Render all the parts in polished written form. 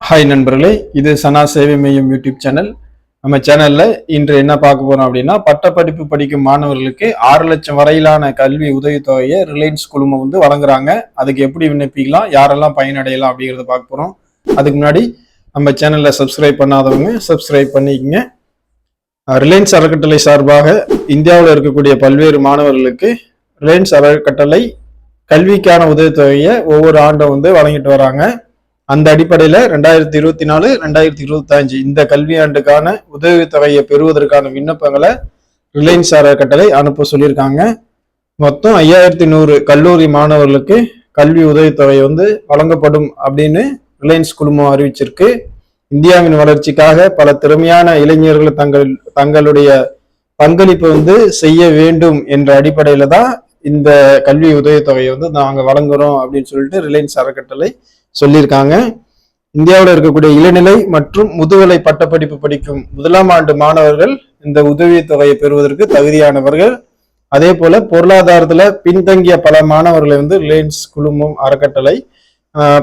Hi நண்பர்களே, இது சனா சேவை மையம் யூடியூப் சேனல். நம்ம சேனல்ல இன்று என்ன பார்க்க போறோம் அப்படின்னா, பட்டப்படிப்பு படிக்கும் மாணவர்களுக்கு 6 லட்சம் வரையிலான கல்வி உதவித்தொகையை ரிலையன்ஸ் குழுமம் வழங்குறாங்க. அதுக்கு எப்படி விண்ணப்பிக்கலாம், யாரெல்லாம் பயனடையலாம் அப்படிங்கிறத பார்க்க போறோம். அதுக்கு முன்னாடி நம்ம சேனல்ல சப்ஸ்கிரைப் பண்ணாதவங்க சப்ஸ்கிரைப் பண்ணிக்கங்க. ரிலையன்ஸ் அறக்கட்டளை சார்பாக இந்தியாவில் இருக்கக்கூடிய பல்வேறு மாணவர்களுக்கு ரிலையன்ஸ் அறக்கட்டளை கல்விக்கான உதவித்தொகையை ஒவ்வொரு ஆண்டும் வழங்கிட்டு வராங்க. அந்த அடிப்படையில 2024, 2025 இந்த கல்வியாண்டுக்கான உதவித்தொகையை பெறுவதற்கான விண்ணப்பங்களை ரிலையன்ஸ் அறக்கட்டளை அனுப்ப சொல்லியிருக்காங்க. மொத்தம் 5100 கல்லூரி மாணவர்களுக்கு கல்வி உதவித்தொகை வழங்கப்படும் அப்படின்னு ரிலையன்ஸ் குழுமம் அறிவிச்சிருக்கு. இந்தியாவின் வளர்ச்சிக்காக பல திறமையான இளைஞர்கள் தங்களுடைய பங்களிப்பு செய்ய வேண்டும் என்ற அடிப்படையில தான் இந்த கல்வி உதவித்தொகையை நாங்க வழங்குறோம் அப்படின்னு சொல்லிட்டு ரிலையன்ஸ் அறக்கட்டளை சொல்லியிருக்காங்க. இந்தியாவில் இருக்கக்கூடிய இளநிலை மற்றும் முதுகலை பட்டப்படிப்பு படிக்கும் முதலாம் ஆண்டு மாணவர்கள் இந்த உதவித்தொகையை பெறுவதற்கு தகுதியானவர்கள். அதே போல பொருளாதாரத்துல பின்தங்கிய பல மாணவர்களை ரிலையன்ஸ் குழுமம் அறக்கட்டளை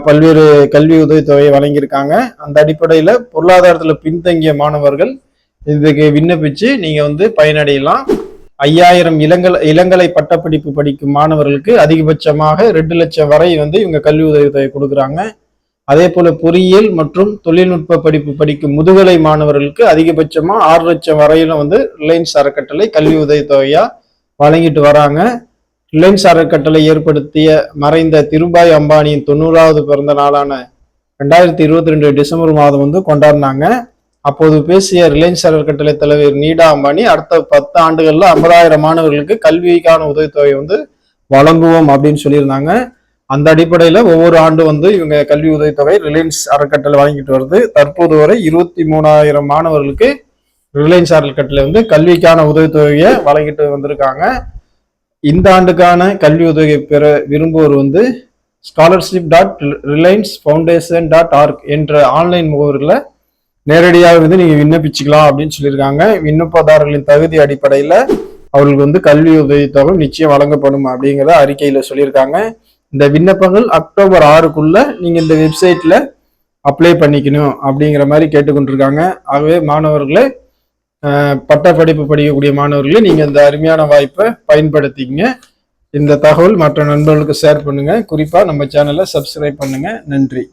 பல்வேறு கல்வி உதவித்தொகையை வழங்கியிருக்காங்க. அந்த அடிப்படையில பொருளாதாரத்துல பின்தங்கிய மாணவர்கள் இதுக்கு விண்ணப்பிச்சு நீங்க பயனடையலாம். 5000 இளங்கலை பட்டப்படிப்பு படிக்கும் மாணவர்களுக்கு அதிகபட்சமாக 2 லட்சம் வரை இவங்க கல்வி உதவித்தொகை கொடுக்குறாங்க. அதே போல பொறியியல் மற்றும் தொழில்நுட்ப படிப்பு படிக்கும் முதுகலை மாணவர்களுக்கு அதிகபட்சமா 6 லட்சம் வரையிலும் ரிலையன்ஸ் அறக்கட்டளை கல்வி உதவித்தொகையா வழங்கிட்டு வராங்க. ரிலையன்ஸ் அறக்கட்டளை ஏற்படுத்திய மறைந்த திருபாய் அம்பானியின் 90வது பிறந்த நாளான 2022 டிசம்பர் மாதம் கொண்டாடினாங்க. அப்போது பேசிய ரிலையன்ஸ் அறக்கட்டளை தலைவர் நீடா அம்பானி அடுத்த 10 ஆண்டுகள்ல 50,000 மாணவர்களுக்கு கல்விக்கான உதவித்தொகை வழங்குவோம் அப்படின்னு சொல்லியிருந்தாங்க. அந்த அடிப்படையில ஒவ்வொரு ஆண்டும் இவங்க கல்வி உதவித்தொகை ரிலையன்ஸ் அறக்கட்டளை வழங்கிட்டு வருது. தற்போது வரை 23,000 மாணவர்களுக்கு ரிலையன்ஸ் அறக்கட்டளை கல்விக்கான உதவித்தொகையை வழங்கிட்டு வந்திருக்காங்க. இந்த ஆண்டுக்கான கல்வி உதவியை பெற விரும்புவோர் scholarship.reliancefundation.org என்ற ஆன்லைன் முகவரில் நேரடியாக நீங்க விண்ணப்பிச்சுக்கலாம் அப்படின்னு சொல்லியிருக்காங்க. விண்ணப்பதாரர்களின் தகுதி அடிப்படையில அவர்களுக்கு கல்வி உதவித்தொகை நிச்சயம் வழங்கப்படும் அப்படிங்கிறத அறிக்கையில சொல்லியிருக்காங்க. இந்த விண்ணப்பங்கள் அக்டோபர் 6க்குள்ள நீங்க இந்த வெப்சைட்ல அப்ளை பண்ணிக்கணும் அப்படிங்கிற மாதிரி கேட்டுக்கொண்டிருக்காங்க. ஆகவே மாணவர்களே, பட்டப்படிப்பு படிக்கக்கூடிய மாணவர்களே, நீங்க இந்த அருமையான வாய்ப்பை பயன்படுத்திக்கங்க. இந்த தகவல் மற்ற நண்பர்களுக்கு ஷேர் பண்ணுங்க. குறிப்பா நம்ம சேனலை சப்ஸ்கிரைப் பண்ணுங்க. நன்றி.